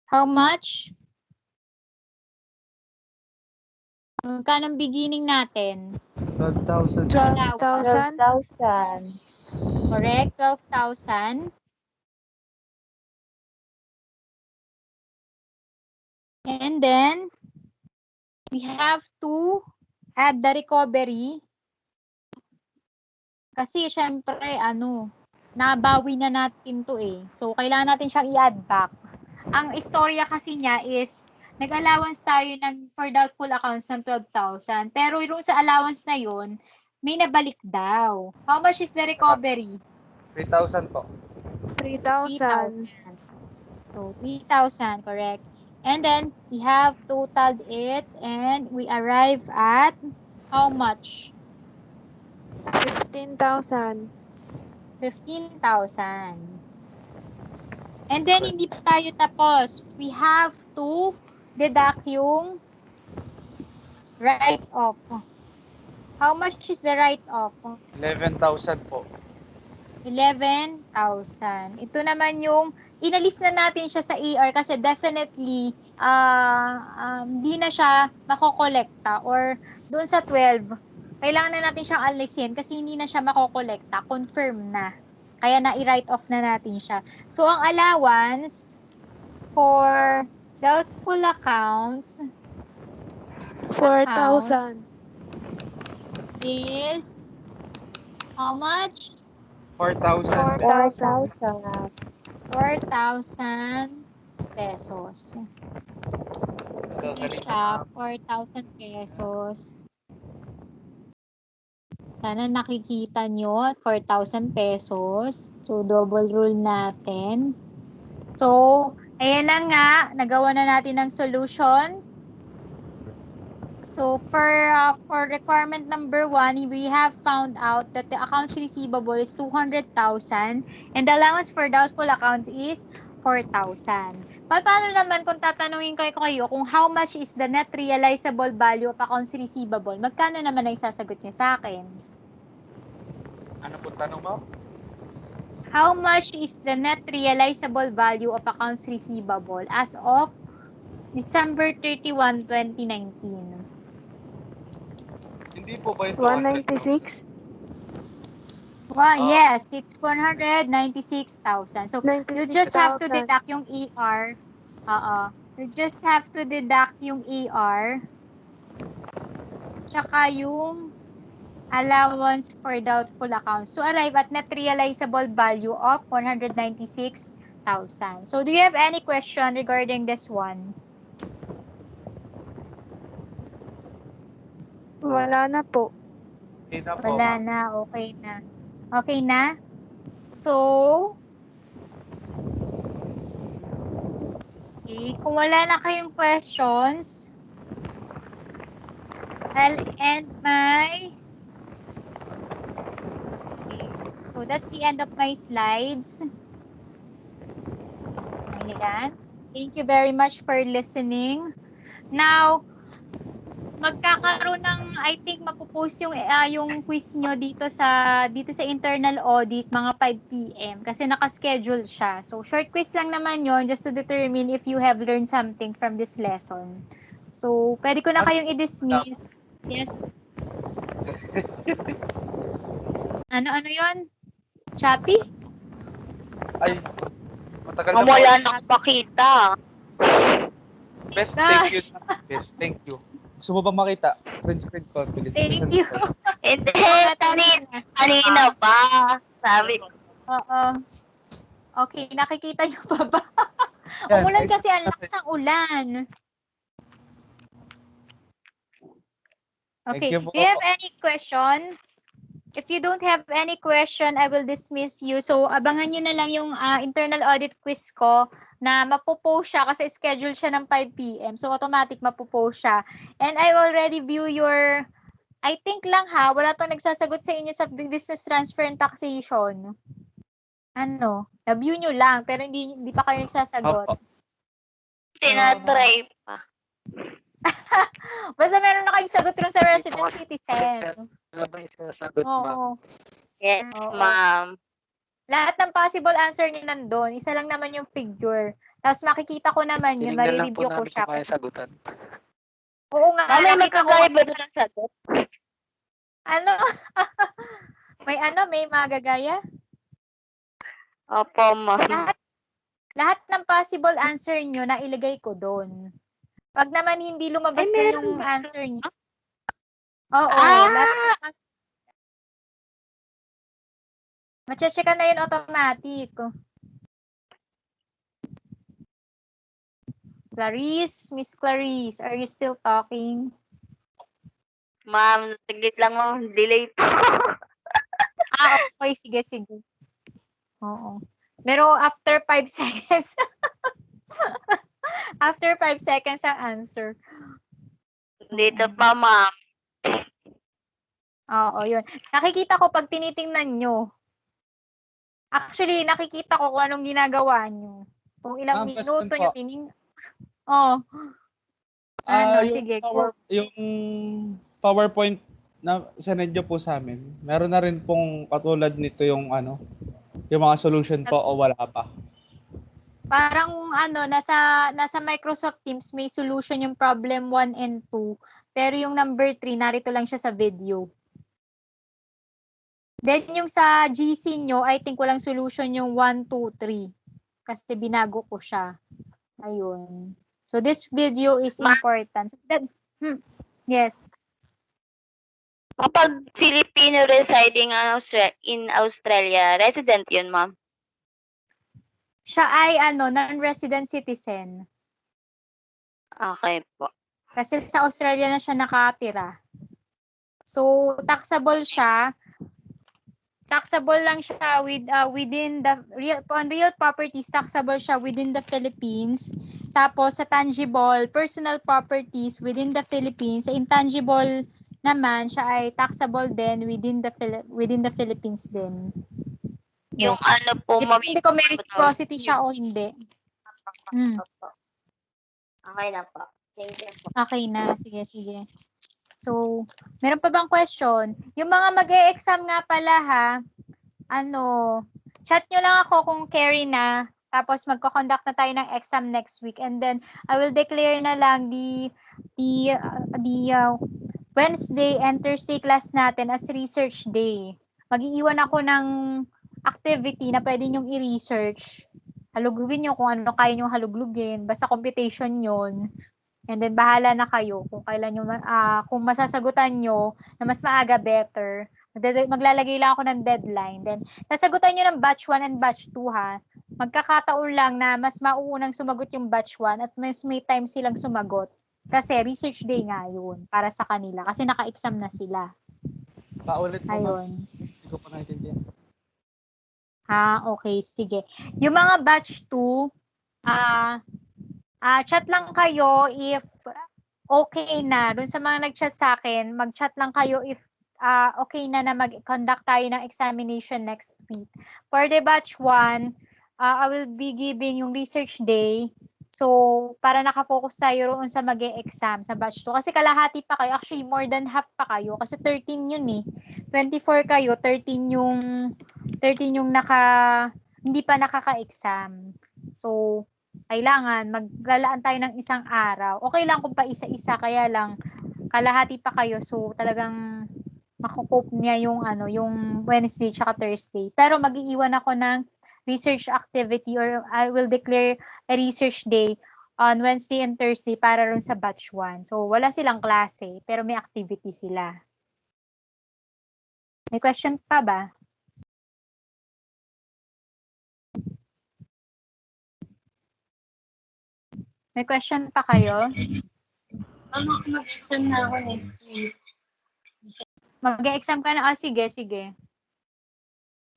Speaker 1: How much? Magkano ang beginning natin?
Speaker 7: 12,000.
Speaker 6: 12,000.
Speaker 1: 12,000. Correct, 12,000. And then, we have to add the recovery. Kasi, syempre, nabawi na natin to eh. So, kailangan natin siyang i-add back. Ang istorya kasi niya is, nag-allowance tayo for doubtful accounts ng 12,000. Pero yung sa allowance na yun, may nabalik daw. How much is the recovery?
Speaker 2: 3,000 po.
Speaker 6: 3,000.
Speaker 1: So, 3,000, correct. And then, we have totaled it and we arrive at how much?
Speaker 6: 15,000.
Speaker 1: 15,000. And then, hindi pa tayo tapos. We have to deduct yung write-off. How much is the write-off?
Speaker 2: 11,000 po.
Speaker 1: 11,000. Ito naman yung, inalis na natin siya sa ER kasi definitely, di na siya makokolekta or doon sa 12, kailangan na natin siyang alisin kasi hindi na siya makokolekta. Confirm na. Kaya na-i-write off na natin siya. So, ang allowance for doubtful accounts
Speaker 6: 4,000.
Speaker 1: is how much?
Speaker 2: 4,000.
Speaker 6: 4,000.
Speaker 1: 4,000 pesos. Ito
Speaker 2: Gagaling
Speaker 1: siya, 4,000 pesos. Sana nakikita nyo, 4,000 pesos. So, double rule natin. So, ayan na nga, nagawa na natin ng solution. So, for requirement number 1, we have found out that the accounts receivable is 200,000 and the allowance for doubtful accounts is 4,000. Paano naman kung tatanungin kayo kung how much is the net realizable value of accounts receivable? Magkano naman ang sasagot niya sa akin?
Speaker 2: Ano po tanong mo?
Speaker 1: How much is the net realizable value of accounts receivable as of December 31, 2019?
Speaker 7: Hindi po ba ito?
Speaker 6: 196?
Speaker 1: Wow, yes, it's 196,000. So, you just have to
Speaker 6: 96,000.
Speaker 1: deduct yung ER. You just have to deduct yung ER. Tsaka yung allowance for doubtful accounts to arrive at net realizable value of 196,000. So, do you have any question regarding this one?
Speaker 6: Wala na po.
Speaker 2: Okay na po.
Speaker 1: Wala na, okay na. Okay na? So, okay, kung wala na kayong questions, I'll end my, okay. So, that's the end of my slides. Ayan. Thank you very much for listening. Now, magkakaroon ng, I think mapopost yung quiz nyo dito sa internal audit mga 5 PM kasi naka-schedule siya. So short quiz lang naman yon just to determine if you have learned something from this lesson. So pwede ko na kayong i-dismiss. Yes. Ano yon? Chappy?
Speaker 2: Ay, matagal na po.
Speaker 4: Wala nang pakita.
Speaker 2: Best, thank you. Best, thank you.
Speaker 7: Gusto mo ba makita? Screen ko. Bilis.
Speaker 1: Thank you.
Speaker 4: Hindi, kanina pa. Sabi ko.
Speaker 1: Oo. Okay, nakikita niyo pa ba?
Speaker 7: Yan,
Speaker 1: Umulan
Speaker 7: guys,
Speaker 1: kasi ang lakas ng ulan. Okay,
Speaker 7: Thank you
Speaker 1: do
Speaker 7: po.
Speaker 1: you have any question? If you don't have any question, I will dismiss you. So, abangan nyo na lang yung internal audit quiz ko na mapopost siya kasi schedule siya ng 5 PM. So, automatic mapopost siya. And I already view your, I think lang wala pang nagsasagot sa inyo sa business transfer and taxation. Ano, na-view nyo lang, pero hindi pa kayo nagsasagot.
Speaker 4: Tinatry pa.
Speaker 1: Basta meron na kayong sagot rin sa resident citizen.
Speaker 7: Ano ba yung sinasagot, ma'am?
Speaker 1: Oo.
Speaker 4: Yes,
Speaker 1: Oo.
Speaker 4: ma'am.
Speaker 1: Lahat ng possible answer niyo nandun. Isa lang naman yung figure. Tapos makikita ko naman yun,
Speaker 7: Tinignan lang po
Speaker 1: marireview ko
Speaker 7: namin
Speaker 1: siya.
Speaker 7: kung kaya sagutan.
Speaker 1: Oo nga,
Speaker 4: Ma'am, may
Speaker 1: nakita ko.
Speaker 4: magkakaiba doon ang sagot.
Speaker 1: Ano? may magagaya?
Speaker 4: Opo, ma'am.
Speaker 1: Lahat ng possible answer niyo na ilagay ko doon. Pag naman hindi lumabas
Speaker 4: Ay,
Speaker 1: doon
Speaker 4: meron
Speaker 1: yung
Speaker 4: ba?
Speaker 1: answer niyo. Oo,
Speaker 4: Ah!
Speaker 1: lahat ng mache-checkan na yun automatic. Clarice, Miss Clarice, are you still talking?
Speaker 4: Ma'am, saglit lang, ma'am. Delay po.
Speaker 1: Okay, sige. Oo. Pero after 5 seconds. After 5 seconds ang answer.
Speaker 4: Dito pa, ma'am.
Speaker 1: Oo, yun. Nakikita ko pag tinitingnan nyo. Actually, nakikita ko kung anong ginagawa nyo. Kung ilang
Speaker 7: Ma'am,
Speaker 1: minuto
Speaker 7: question
Speaker 1: nyo
Speaker 7: po.
Speaker 1: Sige.
Speaker 7: Yung PowerPoint na sinend nyo po sa amin, meron na rin pong katulad nito yung yung mga solution po o wala pa?
Speaker 1: Parang nasa Microsoft Teams may solution yung problem 1 and 2. Pero yung number 3, narito lang siya sa video. Then yung sa GC nyo, I think walang solution yung 1, 2, 3. Kasi binago ko siya. Ayun. So this video is important. So yes.
Speaker 4: Kapag Filipino residing in Australia, resident yun, ma'am.
Speaker 1: Siya ay non-resident citizen.
Speaker 4: Okay po.
Speaker 1: Kasi sa Australia na siya nakatira. So taxable siya. Taxable lang siya within the real properties, taxable siya within the Philippines. Tapos sa tangible, personal properties within the Philippines. Sa intangible naman, siya ay taxable din within the Philippines din.
Speaker 4: Yung po, ma'am.
Speaker 1: Hindi ko may reciprocity siya o hindi.
Speaker 4: Okay na po. Thank you po.
Speaker 1: Okay na, sige. So, meron pa bang question? Yung mga mag-e-exam nga pala chat nyo lang ako kung carry na, tapos magko-conduct na tayo ng exam next week, and then I will declare na lang the Wednesday and Thursday class natin as research day. Mag-iiwan ako ng activity na pwede nyong i-research. Halugugin nyo kung ano kaya nyong haluglugin. Basta computation yon. And then, bahala na kayo kung kailan nyo, kung masasagutan nyo na mas maaga, better. Maglalagay lang ako ng deadline. Then, nasagutan nyo ng batch 1 and batch 2, ha? Magkakataon lang na mas mauunang sumagot yung batch 1 at mas may time silang sumagot. Kasi research day nga yun para sa kanila. Kasi naka-exam na sila.
Speaker 7: Paulit po, ma'am.
Speaker 1: Ayun.
Speaker 7: Hindi ko pa naintindihan.
Speaker 1: Okay, sige. Yung mga batch 2, chat lang kayo if okay na. Doon sa mga nag-chat sa akin, mag-chat lang kayo if okay na mag-conduct tayo ng examination next week. For the batch 1, I will be giving yung research day. So, para nakafocus tayo roon sa mag-e-exam sa batch 2. Kasi kalahati pa kayo. Actually, more than half pa kayo. Kasi 13 yun eh. 24 kayo, 13 yung hindi pa nakaka-exam. So, kailangan maglalaan tayo ng isang araw. Okay lang kung pa isa-isa, kaya lang kalahati pa kayo. So, talagang makukope niya yung Wednesday tsaka Thursday. Pero mag-iiwan ako ng research activity or I will declare a research day on Wednesday and Thursday para rin sa batch 1. So, wala silang klase, pero may activity sila. May question pa ba? May question pa kayo?
Speaker 3: Mag-exam na ako next week.
Speaker 1: Mag-exam ka na? Sige, sige.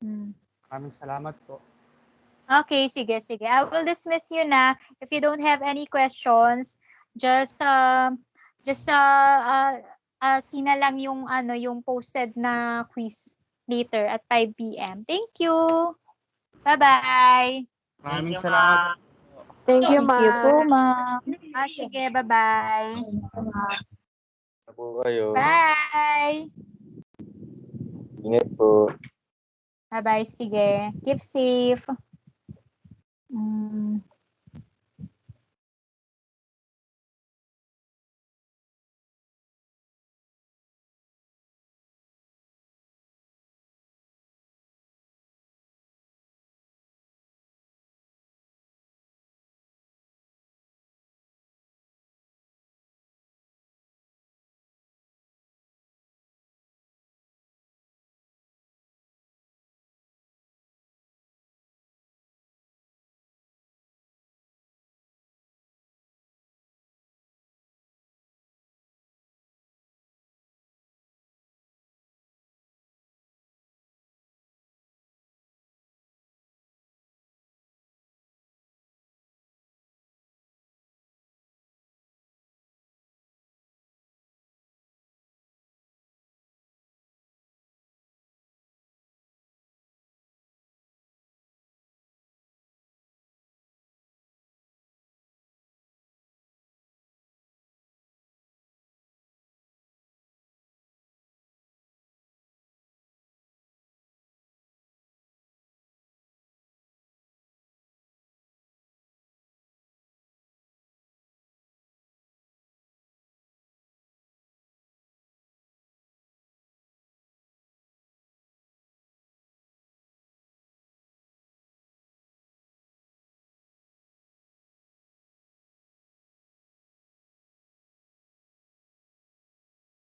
Speaker 7: Maraming salamat po.
Speaker 1: Okay, sige, sige. I will dismiss you na. If you don't have any questions, just see na lang yung yung posted na quiz later at 5 p.m. Thank you. Bye-bye.
Speaker 7: Maraming
Speaker 5: Thank you,
Speaker 7: salamat.
Speaker 6: Thank you,
Speaker 1: Thank you po,
Speaker 6: ma'am.
Speaker 1: ma'am. Sige, bye-bye.
Speaker 2: Po kayo.
Speaker 1: Bye.
Speaker 2: Ingat po.
Speaker 1: Bye-bye, sige. Keep safe.